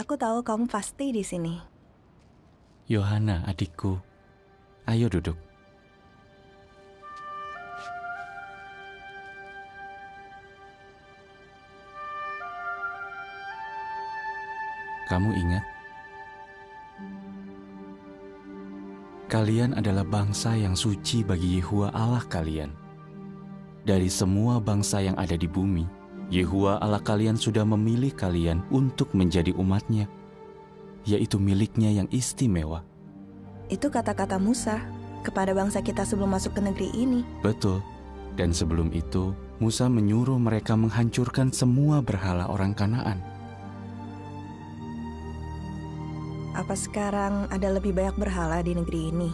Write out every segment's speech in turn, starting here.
Aku tahu kamu pasti di sini. Yohana, adikku. Ayo duduk. Kamu ingat? Kalian adalah bangsa yang suci bagi Yehuwa Allah kalian. Dari semua bangsa yang ada di bumi, Yehuwa Allah kalian sudah memilih kalian untuk menjadi umat-Nya, yaitu milik-Nya yang istimewa. Itu kata-kata Musa kepada bangsa kita sebelum masuk ke negeri ini. Betul. Dan sebelum itu, Musa menyuruh mereka menghancurkan semua berhala orang Kanaan. Apa sekarang ada lebih banyak berhala di negeri ini?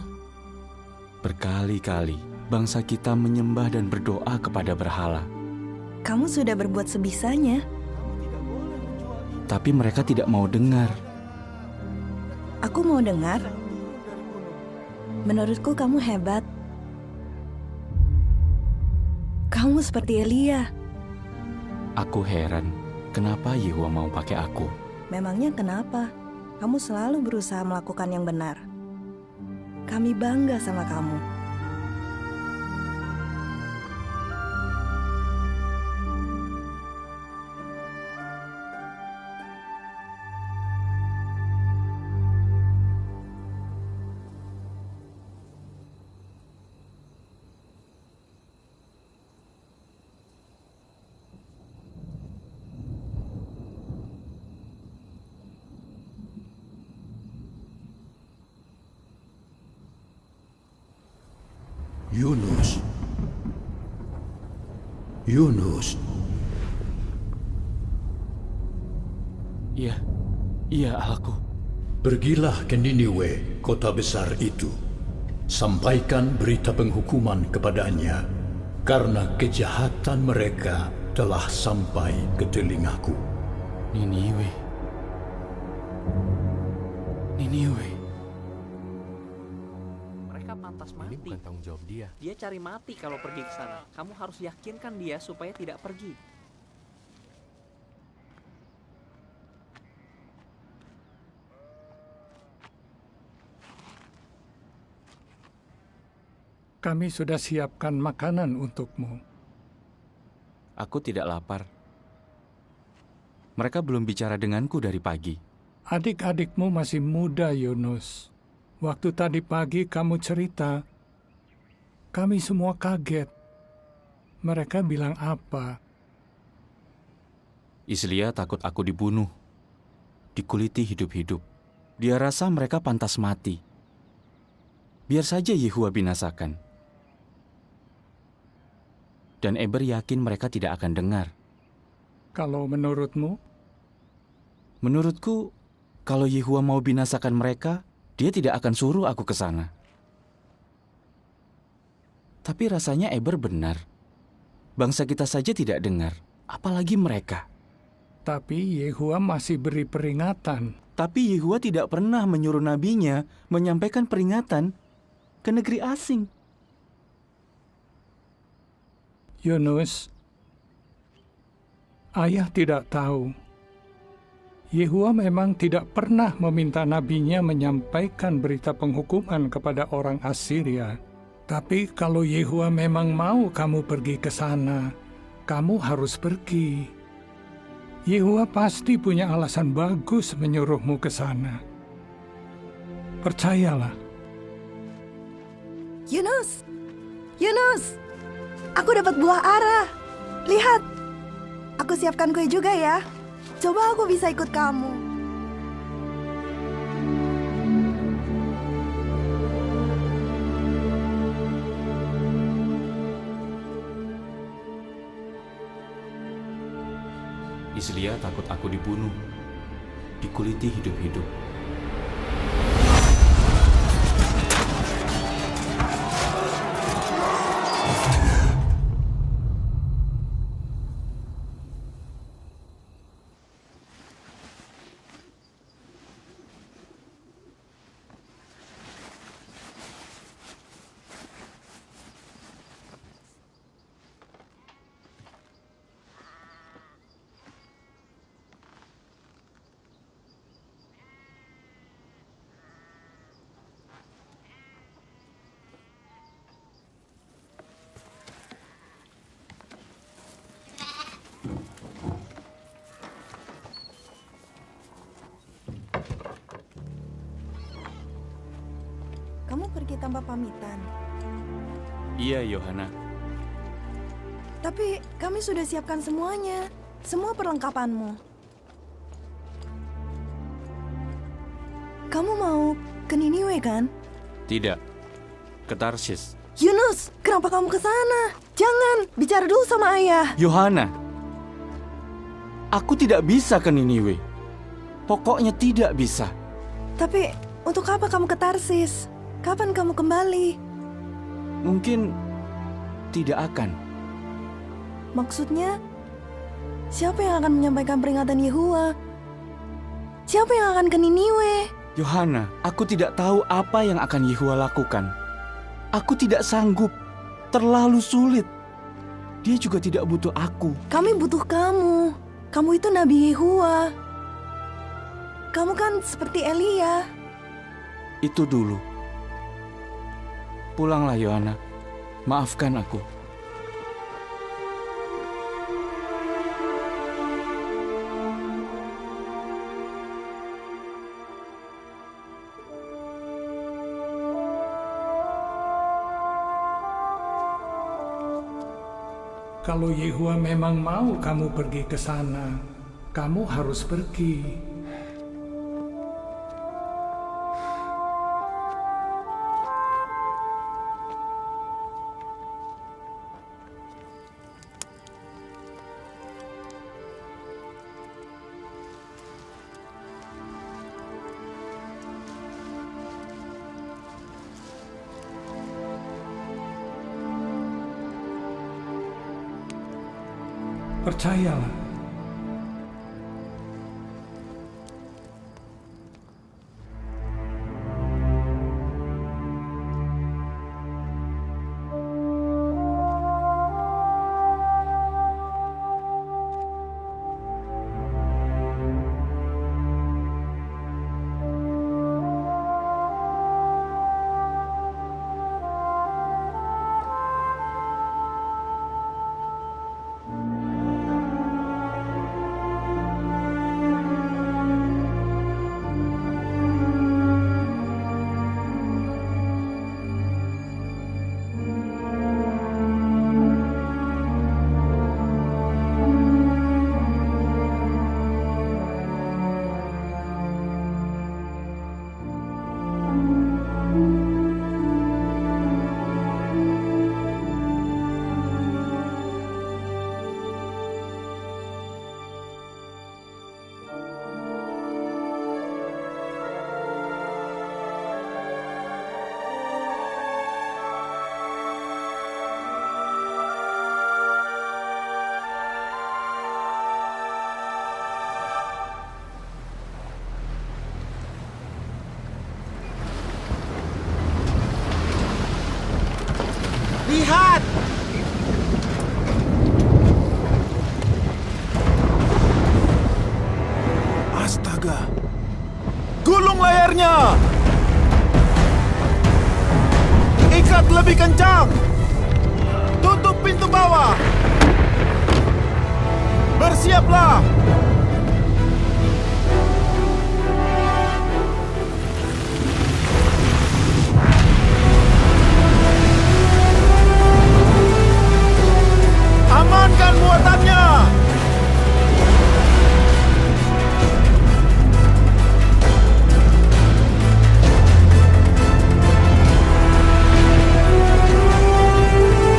Berkali-kali, bangsa kita menyembah dan berdoa kepada berhala. Kamu sudah berbuat sebisanya. Tapi mereka tidak mau dengar. Aku mau dengar. Menurutku kamu hebat. Kamu seperti Elia. Aku heran, kenapa Yehuwa mau pakai aku? Memangnya kenapa? Kamu selalu berusaha melakukan yang benar. Kami bangga sama kamu. Yunus. Iya Allahku. Pergilah ke Niniwe, kota besar itu. Sampaikan berita penghukuman kepadanya, karena kejahatan mereka telah sampai ke telingaku. Niniwe. Mereka pantas mati. Ini bukan tanggung jawab dia. Dia cari mati kalau pergi ke sana. Kamu harus yakinkan dia supaya tidak pergi. Kami sudah siapkan makanan untukmu. Aku tidak lapar. Mereka belum bicara denganku dari pagi. Adik-adikmu masih muda, Yunus. Waktu tadi pagi kamu cerita, kami semua kaget. Mereka bilang apa? Islia takut aku dibunuh, dikuliti hidup-hidup. Dia rasa mereka pantas mati. Biar saja Yehuwa binasakan. Dan Eber yakin mereka tidak akan dengar. Kalau menurutmu? Menurutku, kalau Yehuwa mau binasakan mereka, dia tidak akan suruh aku ke sana. Tapi rasanya Eber benar. Bangsa kita saja tidak dengar, apalagi mereka. Tapi Yehuwa masih beri peringatan. Tapi Yehuwa tidak pernah menyuruh nabinya menyampaikan peringatan ke negeri asing. Yunus, ayah tidak tahu. Yehuwa memang tidak pernah meminta nabinya menyampaikan berita penghukuman kepada orang Assyria. Tapi kalau Yehuwa memang mau kamu pergi ke sana, kamu harus pergi. Yehuwa pasti punya alasan bagus menyuruhmu ke sana. Percayalah. Yunus! Yunus! Aku dapat buah ara. Lihat. Aku siapkan kue juga ya. Coba aku bisa ikut kamu. Islia takut aku dibunuh, dikuliti hidup-hidup. Kamu pergi tanpa pamitan. Iya, Yohana. Tapi kami sudah siapkan semuanya. Semua perlengkapanmu. Kamu mau ke Niniwe kan? Tidak. Ke Tarsis. Yunus, kenapa kamu ke sana? Jangan, bicara dulu sama ayah. Yohana, aku tidak bisa ke Niniwe. Pokoknya tidak bisa. Tapi untuk apa kamu ke Tarsis? Kapan kamu kembali? Mungkin tidak akan. Maksudnya, siapa yang akan menyampaikan peringatan Yehuwa? Siapa yang akan ke Niniwe? Yohana, aku tidak tahu apa yang akan Yehuwa lakukan. Aku tidak sanggup. Terlalu sulit. Dia juga tidak butuh aku. Kami butuh kamu. Kamu itu Nabi Yehuwa. Kamu kan seperti Elia. Itu dulu. Pulanglah, Yohana. Maafkan aku. Kalau Yehuwa memang mau kamu pergi ke sana, kamu harus pergi. Percayalah. Lihat! Astaga! Gulung layarnya! Ikat lebih kencang! Tutup pintu bawah! Bersiaplah! Amankan muatannya!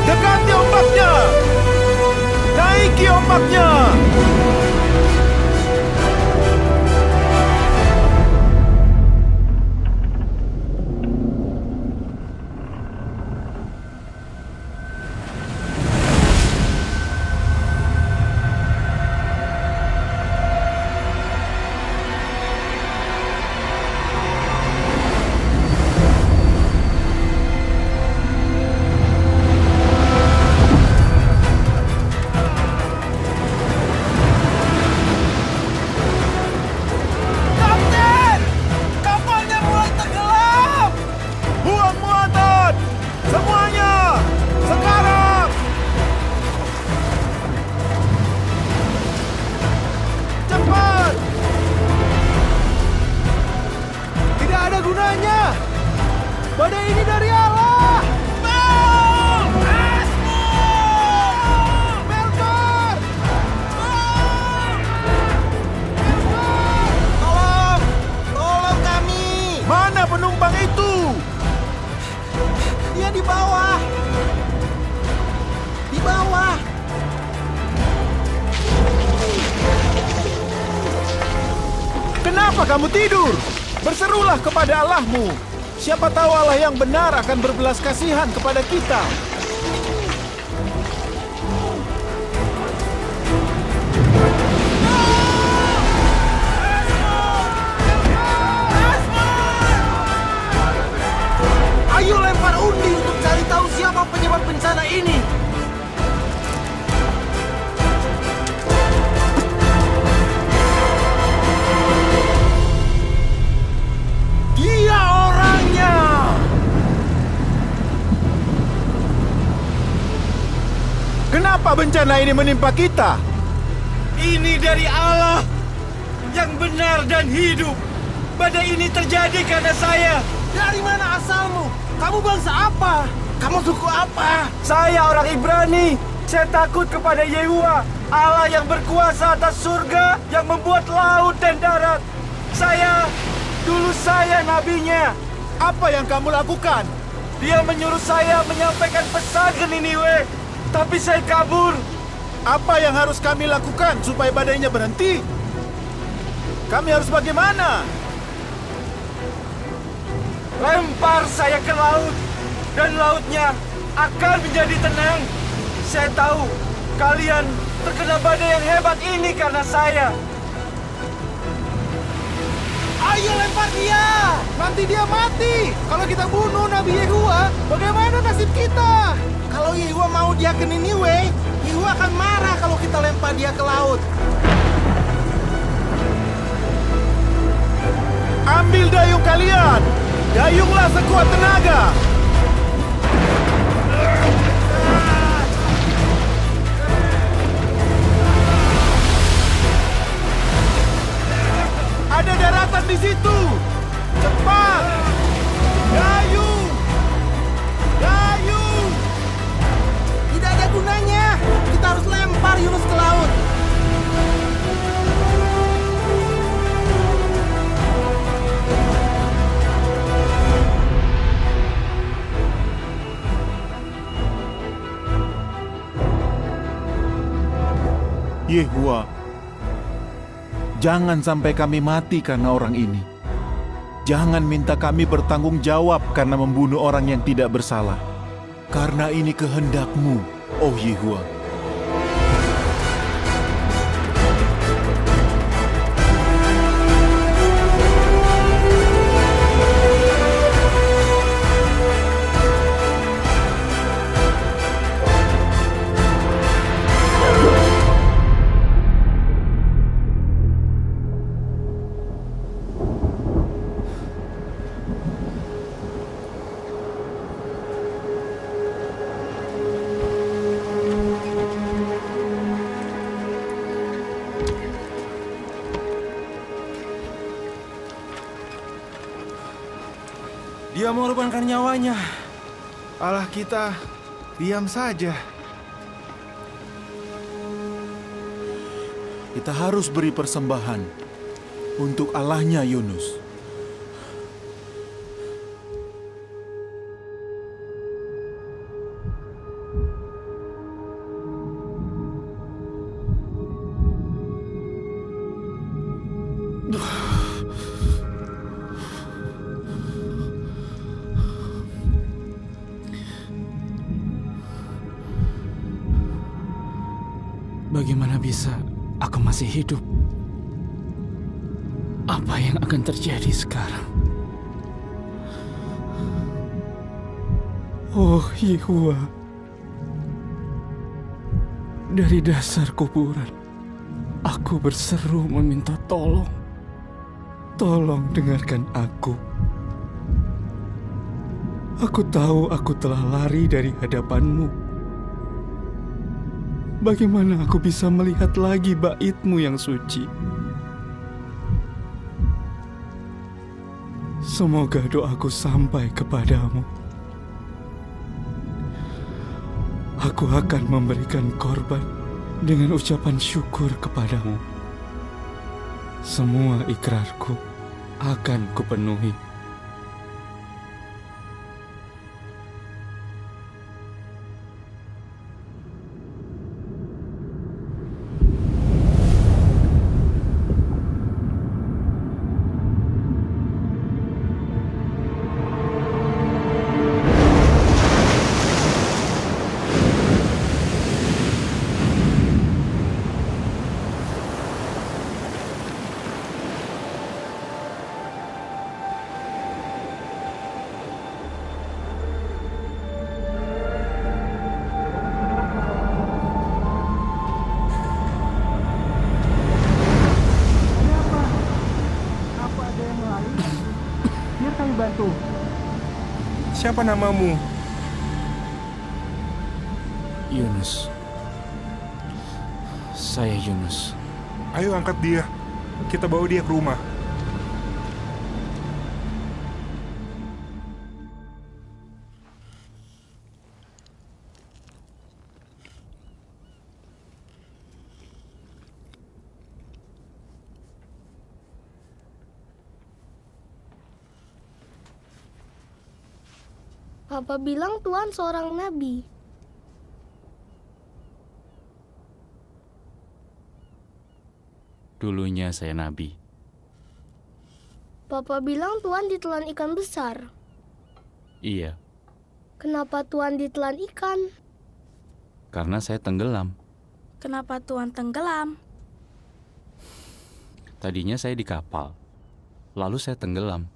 Dekati ombaknya! Naiki ombaknya! Badai ini dari Allah! Melkor! Tolong! Tolong kami! Mana penumpang itu? Dia di bawah! Di bawah! Kenapa kamu tidur? Berserulah kepada Allahmu. Siapa tahu Allah yang benar akan berbelas kasihan kepada kita. Ayo lempar undi untuk cari tahu siapa penyebab bencana ini. Dia orangnya! Kenapa bencana ini menimpa kita? Ini dari Allah yang benar dan hidup. Badai ini terjadi karena saya. Dari mana asalmu? Kamu bangsa apa? Kamu suku apa? Saya orang Ibrani. Saya takut kepada Yehuwa, Allah yang berkuasa atas surga, yang membuat laut dan darat. Dulu saya nabinya. Apa yang kamu lakukan? Dia menyuruh saya menyampaikan pesan ke Niniwe, tapi saya kabur. Apa yang harus kami lakukan supaya badainya berhenti? Kami harus bagaimana? Lempar saya ke laut, dan lautnya akan menjadi tenang. Saya tahu kalian terkena badai yang hebat ini karena saya. Ayo lempar dia! Nanti dia mati. Kalau kita bunuh Nabi Yehuwa, bagaimana nasib kita? Kalau Yehuwa mau dia ke Niniwe, Yehuwa akan marah kalau kita lempar dia ke laut. Ambil dayung kalian. Dayunglah sekuat tenaga. Ada daratan di situ. Cepat. Dayung. Dayung. Tidak ada gunanya. Kita harus lempar Yunus ke laut. Yehuwa, jangan sampai kami mati karena orang ini. Jangan minta kami bertanggung jawab karena membunuh orang yang tidak bersalah. Karena ini kehendak-Mu, oh Yehuwa. Dia mengorbankan nyawanya. Allah kita diam saja. Kita harus beri persembahan untuk Allahnya Yunus. Bagaimana bisa aku masih hidup? Apa yang akan terjadi sekarang? Oh Yehuwa, dari dasar kuburan, aku berseru meminta tolong. Tolong dengarkan aku. Aku tahu aku telah lari dari hadapan-Mu. Bagaimana aku bisa melihat lagi bait-Mu yang suci? Semoga doaku sampai kepadamu. Aku akan memberikan korban dengan ucapan syukur kepadamu. Semua ikrarku akan kupenuhi. Siapa namamu? Yunus. Saya Yunus. Ayo angkat dia. Kita bawa dia ke rumah. Papa bilang Tuhan seorang nabi. Dulunya saya nabi. Papa bilang Tuhan ditelan ikan besar. Iya, Kenapa Tuhan ditelan ikan? karena saya tenggelam. Kenapa Tuhan tenggelam? Tadinya saya di kapal, lalu saya tenggelam.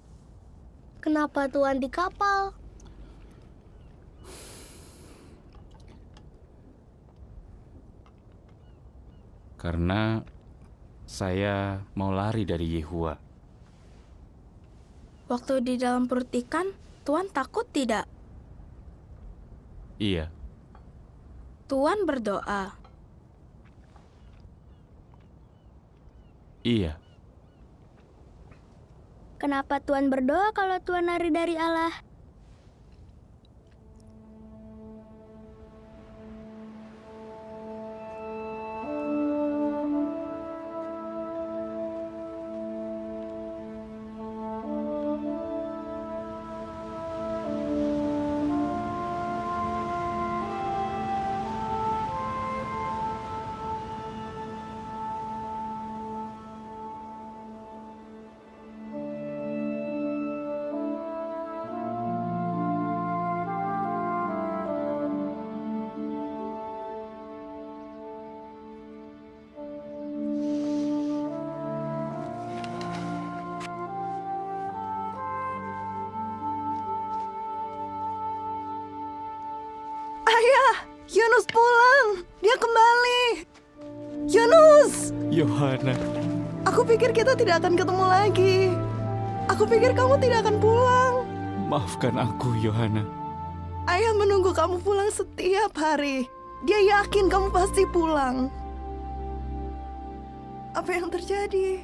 Kenapa Tuhan di kapal? Karena saya mau lari dari Yehua. Waktu di dalam perut ikan, Tuhan takut tidak? Iya, Tuhan berdoa. iya. Kenapa Tuhan berdoa kalau Tuhan lari dari Allah? Ayah, Yunus pulang. Dia kembali. Yunus, Yohana, aku pikir kita tidak akan ketemu lagi. Aku pikir kamu tidak akan pulang. maafkan aku, Yohana. Ayah menunggu kamu pulang setiap hari. Dia yakin kamu pasti pulang. Apa yang terjadi?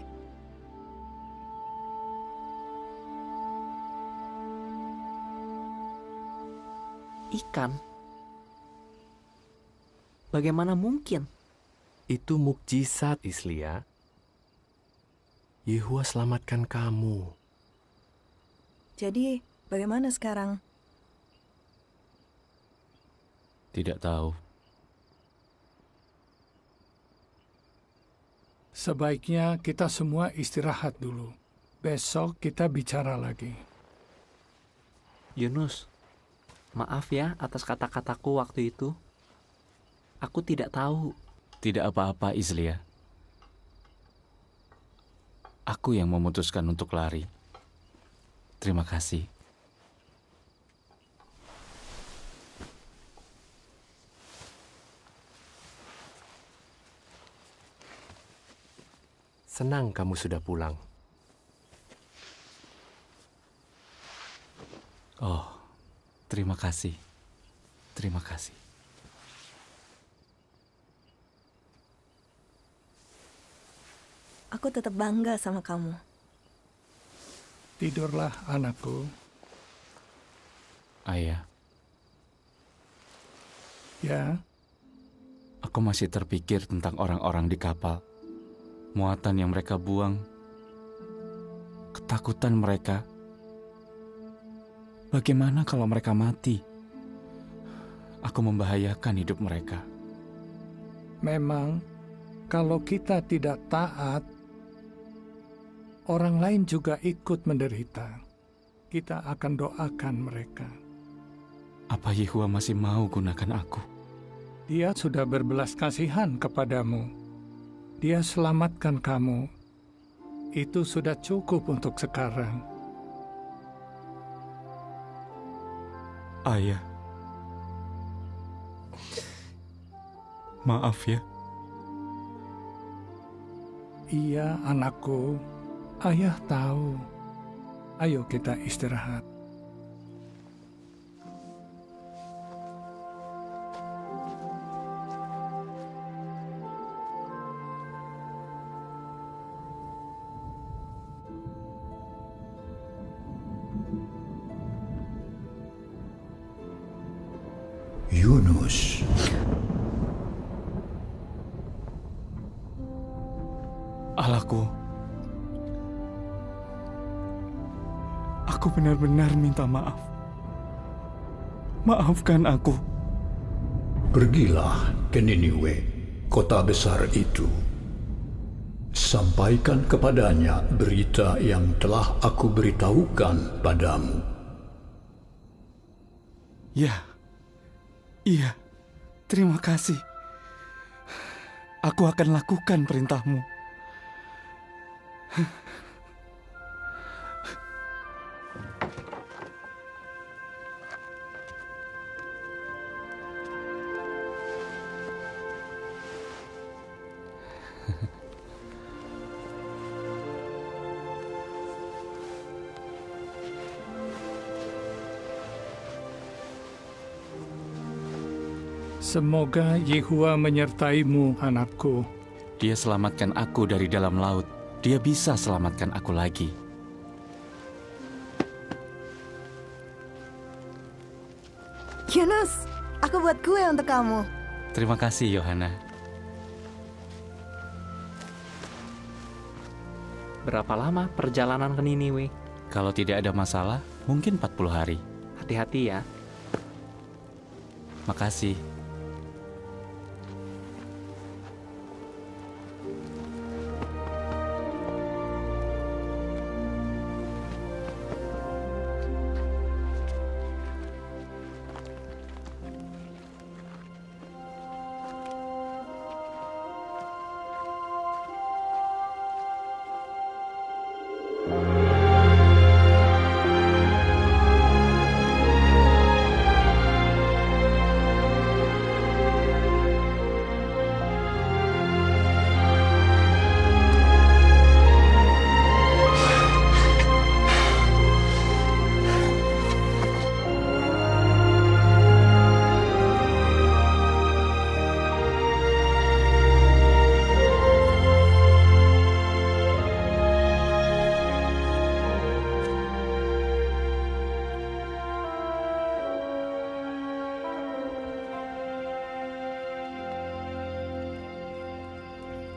Ikan? Bagaimana mungkin? Itu mukjizat, Islia. Yehua selamatkan kamu. Jadi, bagaimana sekarang? Tidak tahu. Sebaiknya kita semua istirahat dulu. Besok kita bicara lagi. Yunus, maaf ya atas kata-kataku waktu itu. Aku tidak tahu. Tidak apa-apa, Islia. Aku yang memutuskan untuk lari. Terima kasih. Senang kamu sudah pulang. Oh, terima kasih. Terima kasih. Aku tetap bangga sama kamu. Tidurlah, anakku. Ayah, Ya, aku masih terpikir tentang orang-orang di kapal. Muatan yang mereka buang, ketakutan mereka. Bagaimana kalau mereka mati? Aku membahayakan hidup mereka. memang kalau kita tidak taat, orang lain juga ikut menderita. Kita akan doakan mereka. Apa Yehua masih mau gunakan aku? Dia sudah berbelas kasihan kepadamu. Dia selamatkan kamu. Itu sudah cukup untuk sekarang. Ayah, maaf ya. Iya, anakku. Ayah tahu. Ayo kita istirahat. Yunus. Allahku, aku benar-benar minta maaf. Maafkan aku. Pergilah ke Niniwe, kota besar itu. Sampaikan kepadanya berita yang telah aku beritahukan padamu. Ya, iya, terima kasih. Aku akan lakukan perintahmu. Semoga Yehua menyertaimu, anakku. Dia selamatkan aku dari dalam laut. Dia bisa selamatkan aku lagi. Yunus, aku buat kue untuk kamu. Terima kasih, Yohana. Berapa lama perjalanan ke Niniwe? Kalau tidak ada masalah, mungkin 40 hari. Hati-hati ya. Makasih.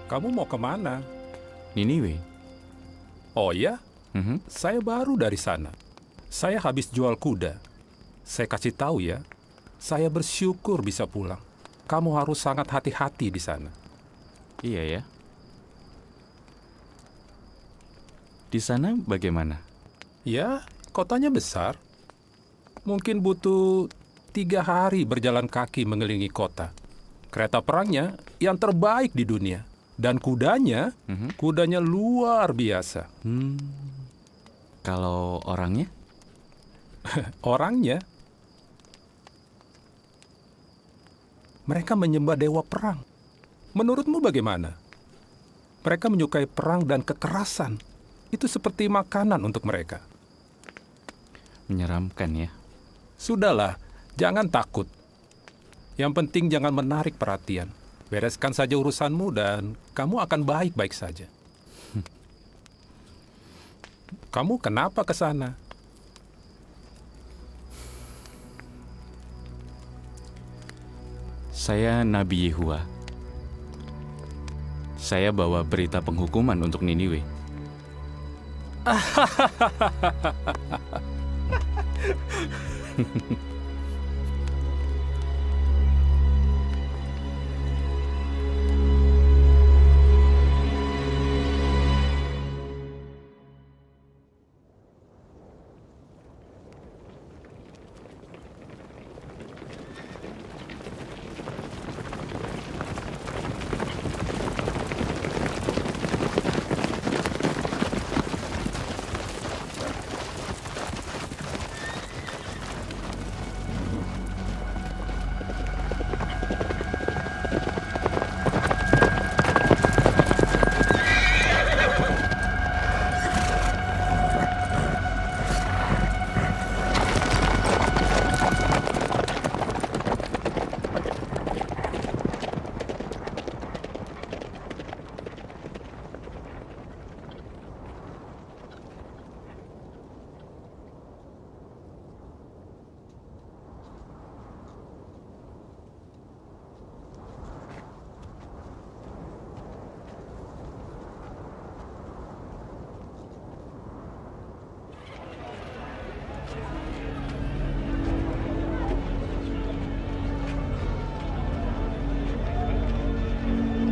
Kamu mau kemana? Niniwe. Oh ya? Saya baru dari sana. Saya habis jual kuda. Saya kasih tahu ya, saya bersyukur bisa pulang. Kamu harus sangat hati-hati di sana. Iya ya. Di sana bagaimana? Ya, kotanya besar. Mungkin butuh 3 hari berjalan kaki mengelilingi kota. Kereta perangnya yang terbaik di dunia. Dan kudanya, kudanya luar biasa. Kalau orangnya? Orangnya? Mereka menyembah dewa perang. Menurutmu bagaimana? Mereka menyukai perang dan kekerasan. Itu seperti makanan untuk mereka. Menyeramkan ya. Sudahlah, jangan takut. Yang penting jangan menarik perhatian. Bereskan saja urusanmu dan kamu akan baik-baik saja. Kamu kenapa ke sana? Saya Nabi Yehua. Saya bawa berita penghukuman untuk Niniwe.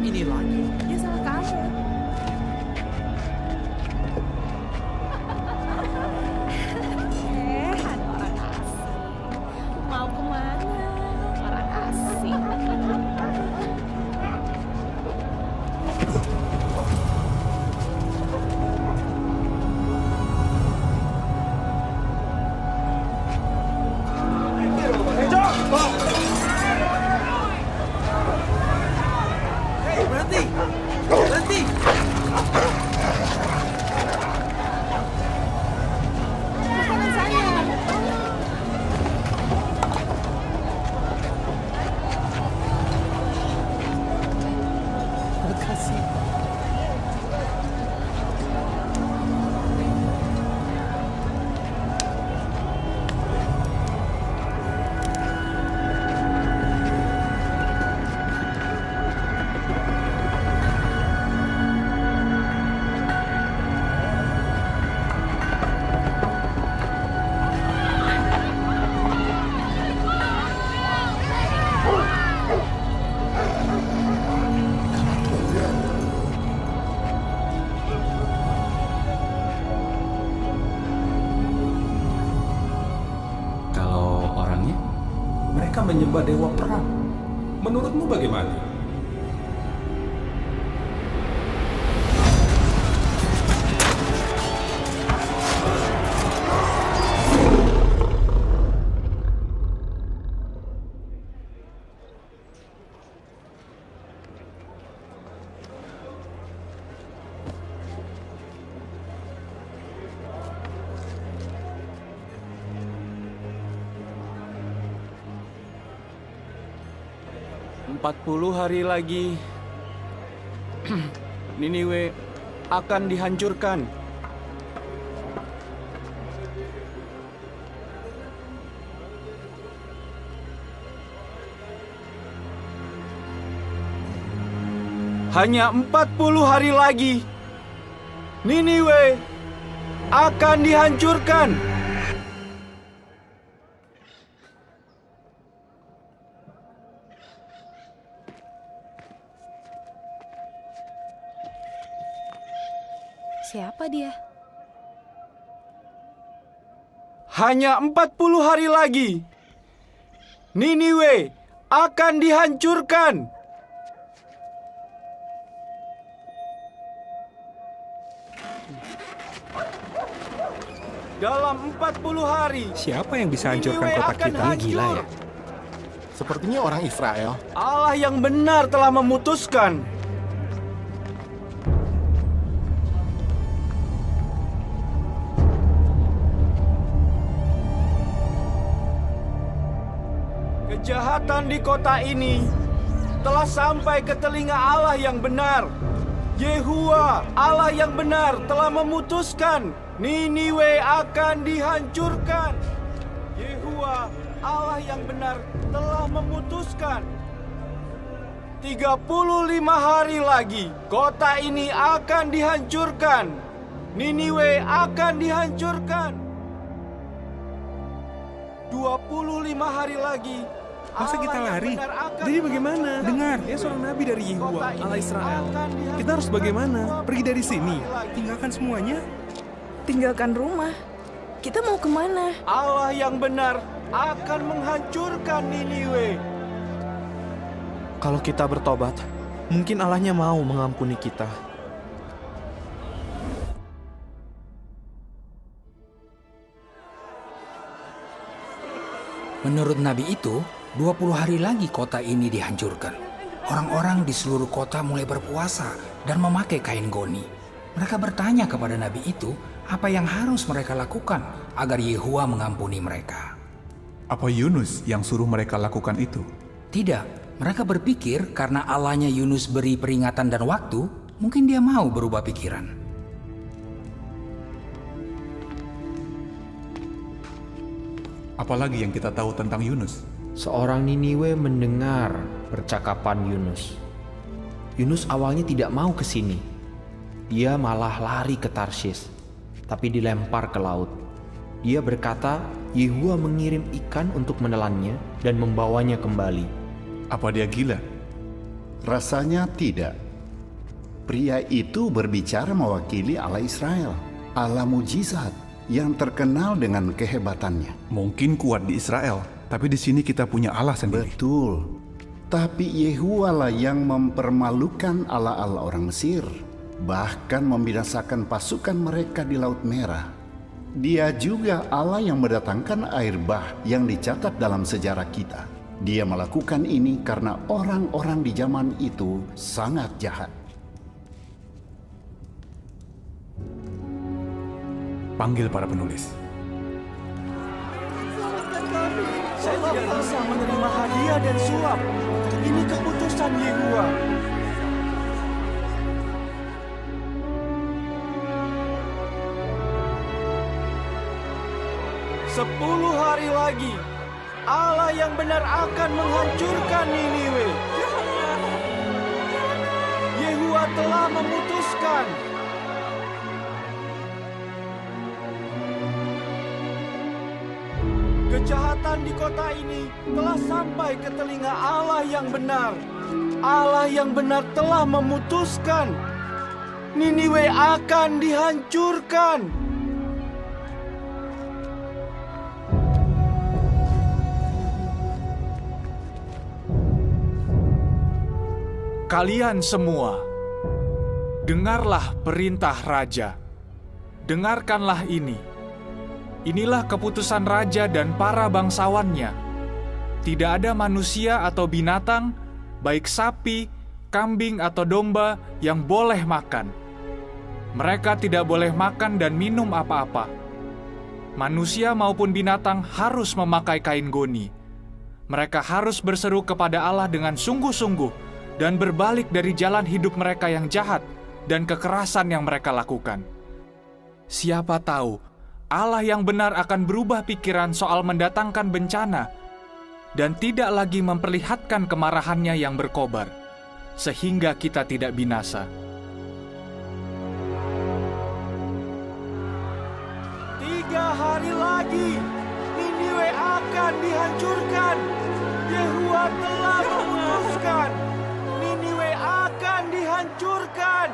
Ini lagi. Ya salah kamu. Ada orang asing. Mau kemana? Orang asing. Berhenti! Berhenti! Makanan saya. Makasih. Kalau orangnya? Mereka menyembah dewa perang. Menurutmu bagaimana? Empat 40 hari lagi Niniwe akan dihancurkan. Hanya 40 hari lagi Niniwe akan dihancurkan. Siapa dia? Hanya 40 hari lagi Niniwe akan dihancurkan. Dalam 40 hari. Siapa yang bisa hancurkan Niniwe kota akan kita? hancur. Gila ya. Sepertinya orang Israel. Allah yang benar telah memutuskan. Kejahatan di kota ini telah sampai ke telinga Allah yang benar. Yehua, Allah yang benar, telah memutuskan Niniwe akan dihancurkan. Yehua, Allah yang benar, telah memutuskan. 35 hari lagi, kota ini akan dihancurkan. Niniwe akan dihancurkan. 25 hari lagi, Masa kita lari? Jadi bagaimana? Dengar, dia seorang nabi dari Yehua, Allah Israel. Kita harus bagaimana? Pergi dari sini? Tinggalkan semuanya? Tinggalkan rumah. Kita mau kemana? Allah yang benar akan menghancurkan Niniwe. Kalau kita bertobat, mungkin Allahnya mau mengampuni kita. Menurut Nabi itu, 20 hari lagi kota ini dihancurkan. Orang-orang di seluruh kota mulai berpuasa dan memakai kain goni. Mereka bertanya kepada Nabi itu, apa yang harus mereka lakukan agar Yehua mengampuni mereka. Apa Yunus yang suruh mereka lakukan itu? Tidak, mereka berpikir karena Allahnya Yunus beri peringatan dan waktu, mungkin dia mau berubah pikiran. Apalagi yang kita tahu tentang Yunus? Seorang Niniwe mendengar percakapan Yunus. Yunus awalnya tidak mau ke sini. Dia malah lari ke Tarsis, tapi dilempar ke laut. Dia berkata, Yehua mengirim ikan untuk menelannya dan membawanya kembali. Apa dia gila? Rasanya tidak. Pria itu berbicara mewakili Allah Israel, Allah mujizat yang terkenal dengan kehebatannya. Mungkin kuat di Israel, tapi di sini kita punya Allah sendiri. Betul. Tapi Yehua lah yang mempermalukan Allah-Allah orang Mesir, bahkan membinasakan pasukan mereka di Laut Merah. Dia juga Allah yang mendatangkan air bah yang dicatat dalam sejarah kita. Dia melakukan ini karena orang-orang di zaman itu sangat jahat. Panggil para penulis. Saya tidak bisa menerima hadiah dan suap. Ini keputusan Yehua. Sepuluh hari lagi, Allah yang benar akan menghancurkan Niniwe. Yehua telah memutuskan. Kejahatan di kota ini telah sampai ke telinga Allah yang benar. Allah yang benar telah memutuskan. Niniwe akan dihancurkan. Kalian semua, dengarlah perintah raja. Dengarkanlah ini. Inilah keputusan raja dan para bangsawannya. Tidak ada manusia atau binatang, baik sapi, kambing atau domba yang boleh makan. Mereka tidak boleh makan dan minum apa-apa. Manusia maupun binatang harus memakai kain goni. Mereka harus berseru kepada Allah dengan sungguh-sungguh dan berbalik dari jalan hidup mereka yang jahat dan kekerasan yang mereka lakukan. Siapa tahu, Allah yang benar akan berubah pikiran soal mendatangkan bencana dan tidak lagi memperlihatkan kemarahannya yang berkobar, sehingga kita tidak binasa. 3 hari lagi, Niniwe akan dihancurkan. Yehua telah memutuskan. Niniwe akan dihancurkan.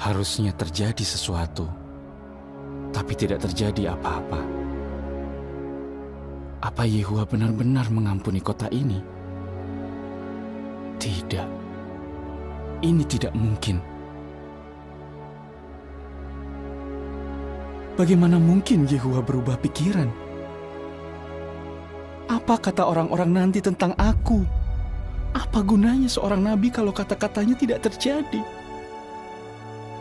Harusnya terjadi sesuatu, tapi tidak terjadi apa-apa. Apa Yehuwa benar-benar mengampuni kota ini? Tidak. Ini tidak mungkin. Bagaimana mungkin Yehuwa berubah pikiran? Apa kata orang-orang nanti tentang aku? Apa gunanya seorang nabi kalau kata-katanya tidak terjadi?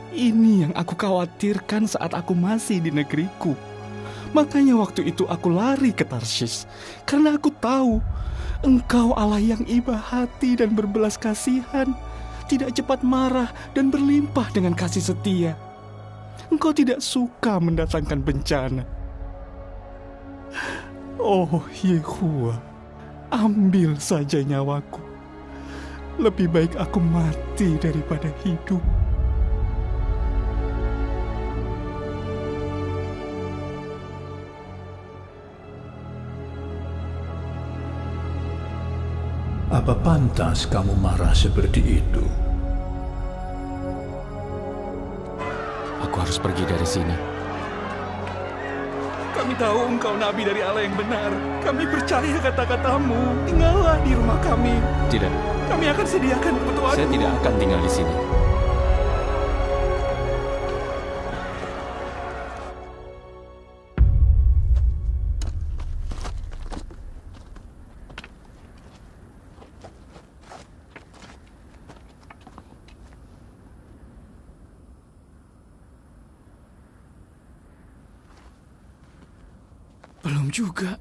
Ini yang aku khawatirkan saat aku masih di negeriku. Makanya waktu itu aku lari ke Tarsis, karena aku tahu Engkau Allah yang iba hati dan berbelas kasihan, tidak cepat marah dan berlimpah dengan kasih setia. Engkau tidak suka mendatangkan bencana. Oh Yehuwa, ambil saja nyawaku. Lebih baik aku mati daripada hidup. Apa pantas kamu marah seperti itu? Aku harus pergi dari sini. Kami tahu Engkau nabi dari Allah yang benar. Kami percaya kata-katamu. Tinggallah di rumah kami. Tidak. Kami akan sediakan kebutuhan. Saya tidak akan tinggal di sini. Belum juga.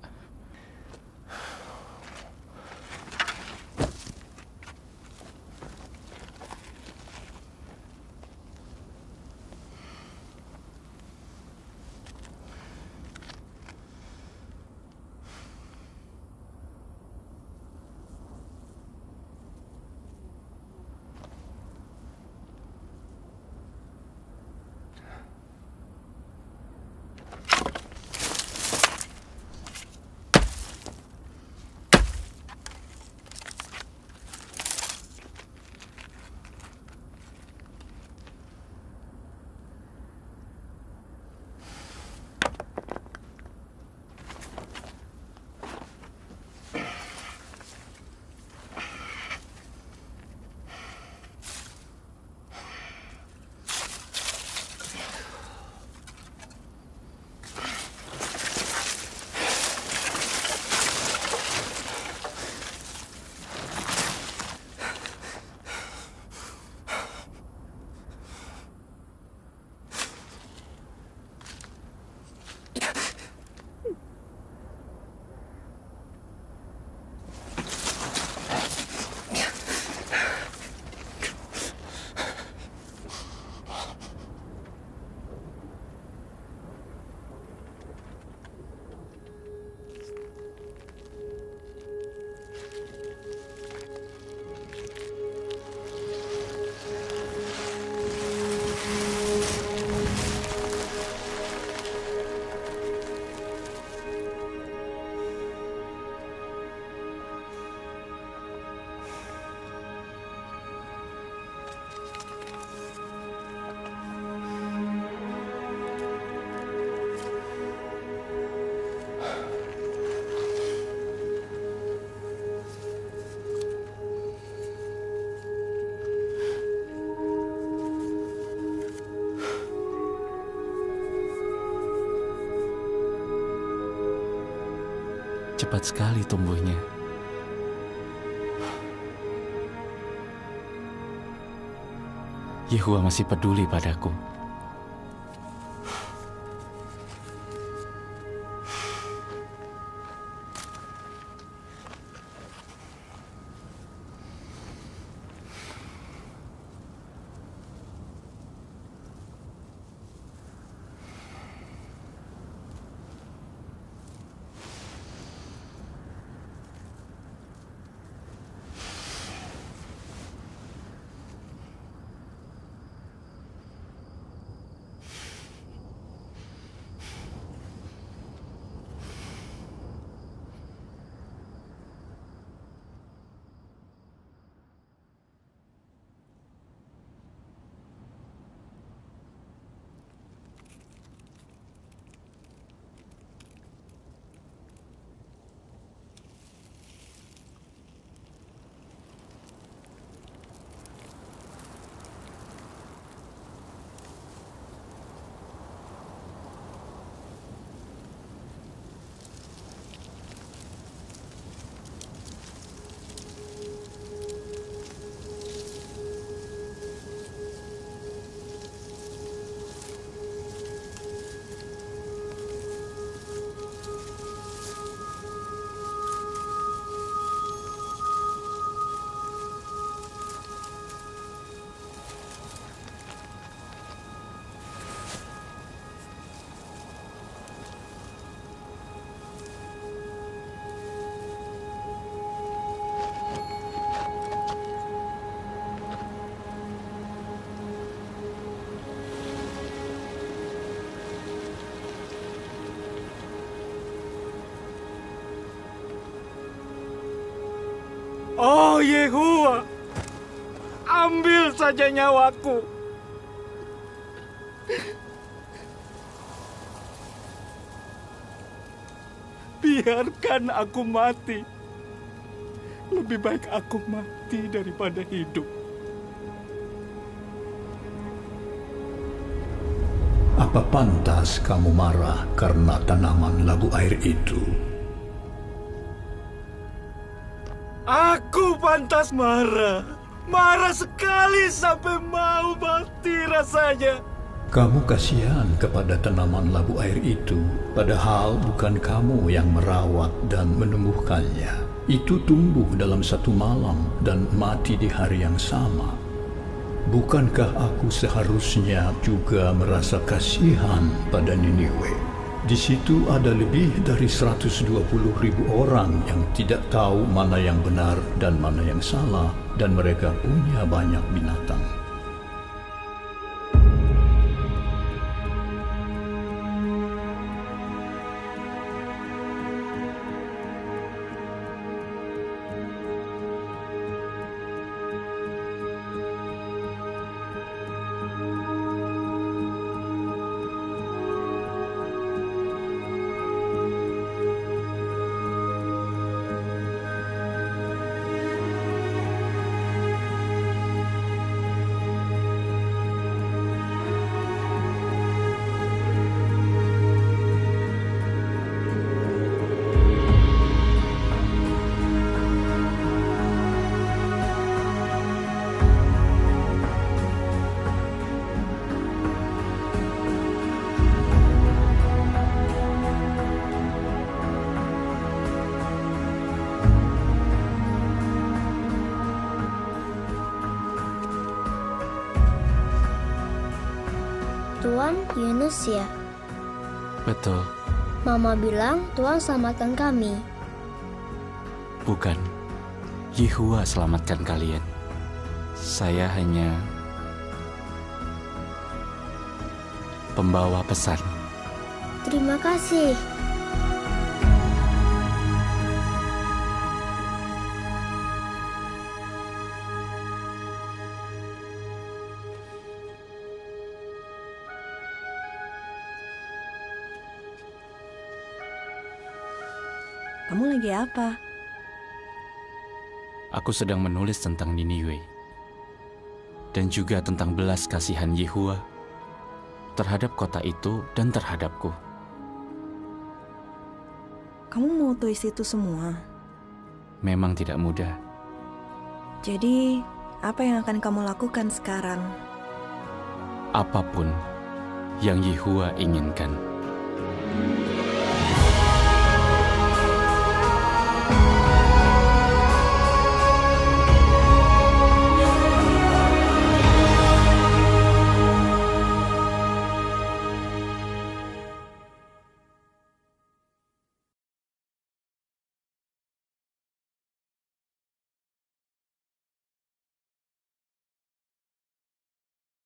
Cepat sekali tumbuhnya. Yehuwa masih peduli padaku. Oh Yehuwa, ambil saja nyawaku. Biarkan aku mati. Lebih baik aku mati daripada hidup. Apa pantas kamu marah karena tanaman labu air itu? Aku pantas marah. Marah sekali sampai mau mati rasanya. Kamu kasihan kepada tanaman labu air itu, padahal bukan kamu yang merawat dan menumbuhkannya. Itu tumbuh dalam satu malam dan mati di hari yang sama. Bukankah aku seharusnya juga merasa kasihan pada Niniwe? Di situ ada lebih dari 120.000 orang yang tidak tahu mana yang benar dan mana yang salah, dan mereka punya banyak binatang. Tuan Yunus ya? Betul. Mama bilang Tuan selamatkan kami. Bukan. Yehuwa selamatkan kalian. Saya hanya pembawa pesan. Terima kasih. Kamu lagi apa? Aku sedang menulis tentang Niniwe dan juga tentang belas kasihan Yehuwa terhadap kota itu dan terhadapku. Kamu mau tulis itu semua? Memang tidak mudah. Jadi, apa yang akan kamu lakukan sekarang? Apapun yang Yehuwa inginkan.